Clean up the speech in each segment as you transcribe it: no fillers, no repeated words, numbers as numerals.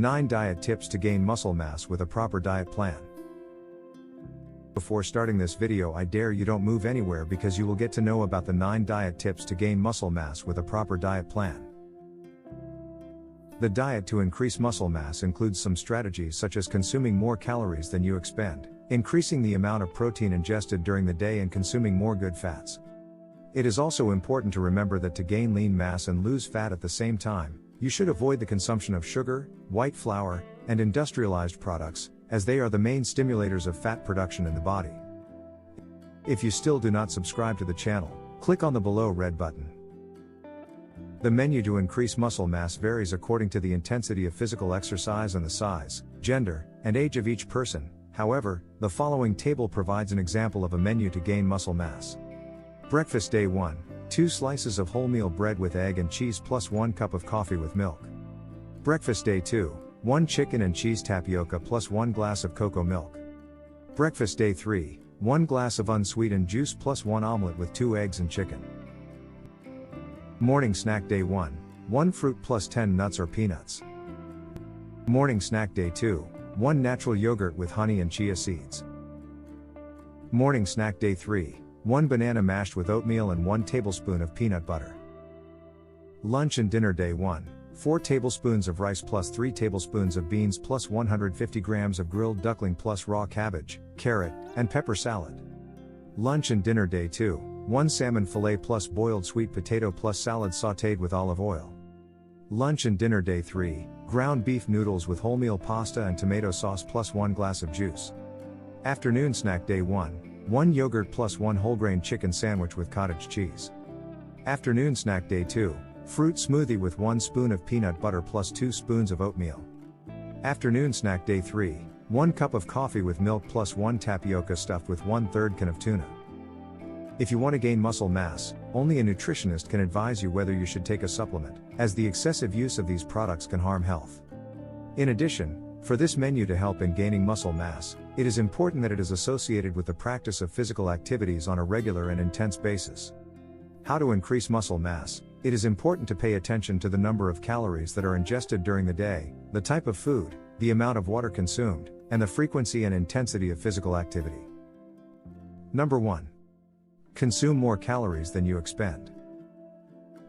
9 Diet Tips to Gain Muscle Mass with a Proper Diet Plan. Before starting this video, I dare you don't move anywhere because you will get to know about the 9 diet tips to gain muscle mass with a proper diet plan. The diet to increase muscle mass includes some strategies such as consuming more calories than you expend, increasing the amount of protein ingested during the day, and consuming more good fats. It is also important to remember that to gain lean mass and lose fat at the same time, you should avoid the consumption of sugar, white flour, and industrialized products, as they are the main stimulators of fat production in the body. If you still do not subscribe to the channel, click on the below red button. The menu to increase muscle mass varies according to the intensity of physical exercise and the size, gender, and age of each person. However, the following table provides an example of a menu to gain muscle mass. Breakfast Day 1, 2 slices of wholemeal bread with egg and cheese plus 1 cup of coffee with milk. Breakfast Day 2, 1 chicken and cheese tapioca plus 1 glass of cocoa milk. Breakfast Day 3, 1 glass of unsweetened juice plus 1 omelet with 2 eggs and chicken. Morning Snack Day 1, 1 fruit plus 10 nuts or peanuts. Morning Snack Day 2, 1 natural yogurt with honey and chia seeds. Morning Snack Day 3, 1 banana mashed with oatmeal and 1 tablespoon of peanut butter. Lunch and Dinner Day 1, 4 tablespoons of rice plus 3 tablespoons of beans plus 150 grams of grilled duckling plus raw cabbage, carrot, and pepper salad. Lunch and Dinner Day 2, 1 salmon fillet plus boiled sweet potato plus salad sautéed with olive oil. Lunch and Dinner Day 3, ground beef noodles with wholemeal pasta and tomato sauce plus 1 glass of juice. Afternoon Snack Day 1, 1 yogurt plus 1 whole grain chicken sandwich with cottage cheese. Afternoon Snack Day 2, fruit smoothie with 1 spoon of peanut butter plus 2 spoons of oatmeal. Afternoon Snack Day 3, 1 cup of coffee with milk plus 1 tapioca stuffed with 1/3 can of tuna. If you want to gain muscle mass, only a nutritionist can advise you whether you should take a supplement, as the excessive use of these products can harm health. In addition, for this menu to help in gaining muscle mass, it is important that it is associated with the practice of physical activities on a regular and intense basis. How to increase muscle mass? It is important to pay attention to the number of calories that are ingested during the day, the type of food, the amount of water consumed, and the frequency and intensity of physical activity. Number 1. Consume more calories than you expend.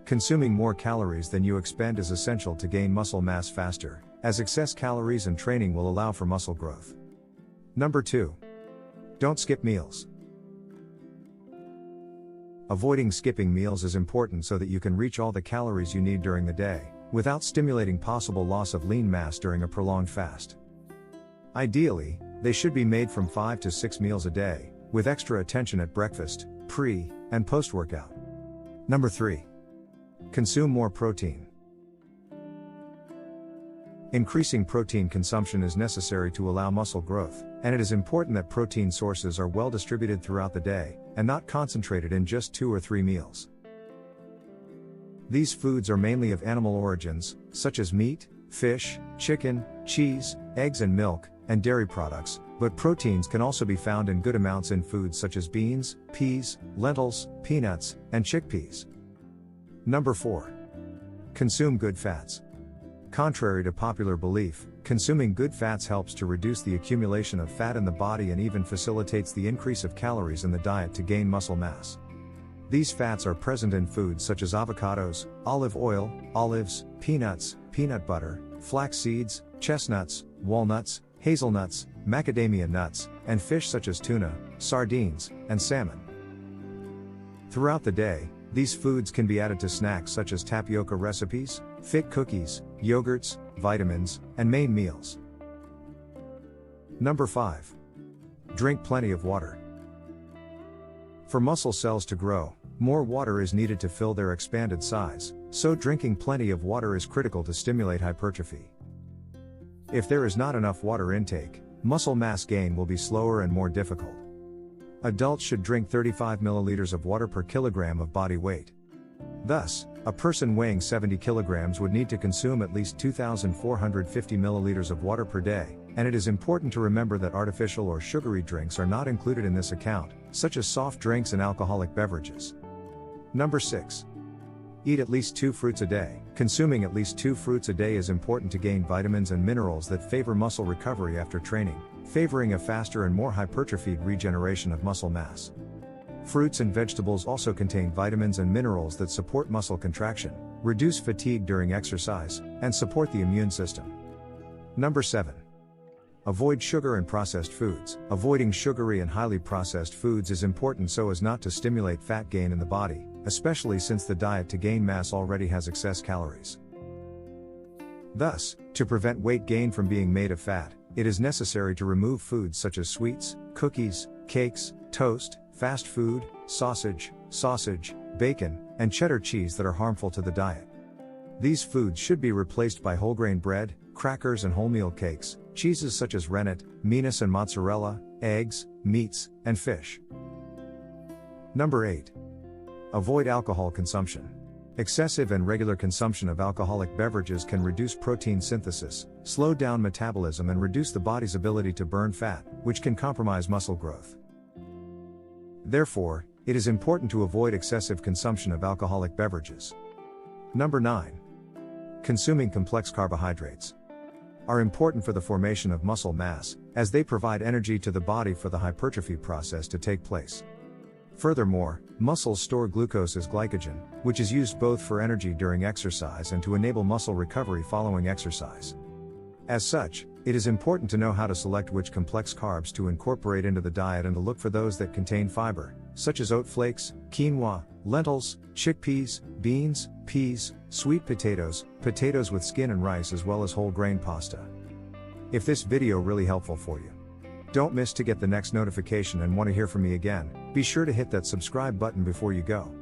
Consuming more calories than you expend is essential to gain muscle mass faster, as excess calories and training will allow for muscle growth. Number 2. Don't skip meals. Avoiding skipping meals is important so that you can reach all the calories you need during the day, without stimulating possible loss of lean mass during a prolonged fast. Ideally, they should be made from 5 to 6 meals a day, with extra attention at breakfast, pre- and post-workout. Number 3. Consume more protein. Increasing protein consumption is necessary to allow muscle growth, and it is important that protein sources are well distributed throughout the day, and not concentrated in just 2 or 3 meals. These foods are mainly of animal origins, such as meat, fish, chicken, cheese, eggs and milk, and dairy products, but proteins can also be found in good amounts in foods such as beans, peas, lentils, peanuts, and chickpeas. Number 4. Consume good fats. Contrary to popular belief, consuming good fats helps to reduce the accumulation of fat in the body and even facilitates the increase of calories in the diet to gain muscle mass. These fats are present in foods such as avocados, olive oil, olives, peanuts, peanut butter, flax seeds, chestnuts, walnuts, hazelnuts, macadamia nuts, and fish such as tuna, sardines, and salmon. Throughout the day, these foods can be added to snacks such as tapioca recipes, fit cookies, yogurts, vitamins, and main meals. Number 5. Drink plenty of water. For muscle cells to grow, more water is needed to fill their expanded size, so drinking plenty of water is critical to stimulate hypertrophy. If there is not enough water intake, muscle mass gain will be slower and more difficult. Adults should drink 35 milliliters of water per kilogram of body weight. Thus, a person weighing 70 kilograms would need to consume at least 2,450 milliliters of water per day, and it is important to remember that artificial or sugary drinks are not included in this account, such as soft drinks and alcoholic beverages. Number 6. Eat at least 2 fruits a day. Consuming at least 2 fruits a day is important to gain vitamins and minerals that favor muscle recovery after training, favoring a faster and more hypertrophied regeneration of muscle mass. Fruits and vegetables also contain vitamins and minerals that support muscle contraction, reduce fatigue during exercise, and support the immune system. Number 7. Avoid sugar and processed foods. Avoiding sugary and highly processed foods is important so as not to stimulate fat gain in the body, especially since the diet to gain mass already has excess calories. Thus, to prevent weight gain from being made of fat, it is necessary to remove foods such as sweets, cookies, cakes, toast, fast food, sausage, bacon, and cheddar cheese that are harmful to the diet. These foods should be replaced by whole grain bread, crackers and wholemeal cakes, cheeses such as rennet, Minas and mozzarella, eggs, meats, and fish. Number 8. Avoid alcohol consumption. Excessive and regular consumption of alcoholic beverages can reduce protein synthesis, slow down metabolism and reduce the body's ability to burn fat, which can compromise muscle growth. Therefore, it is important to avoid excessive consumption of alcoholic beverages. Number 9. Consuming complex carbohydrates are important for the formation of muscle mass, as they provide energy to the body for the hypertrophy process to take place. Furthermore, muscles store glucose as glycogen, which is used both for energy during exercise and to enable muscle recovery following exercise. As such, it is important to know how to select which complex carbs to incorporate into the diet and to look for those that contain fiber, such as oat flakes, quinoa, lentils, chickpeas, beans, peas, sweet potatoes, potatoes with skin and rice as well as whole grain pasta. If this video really helpful for you, don't miss to get the next notification and want to hear from me again, be sure to hit that subscribe button before you go.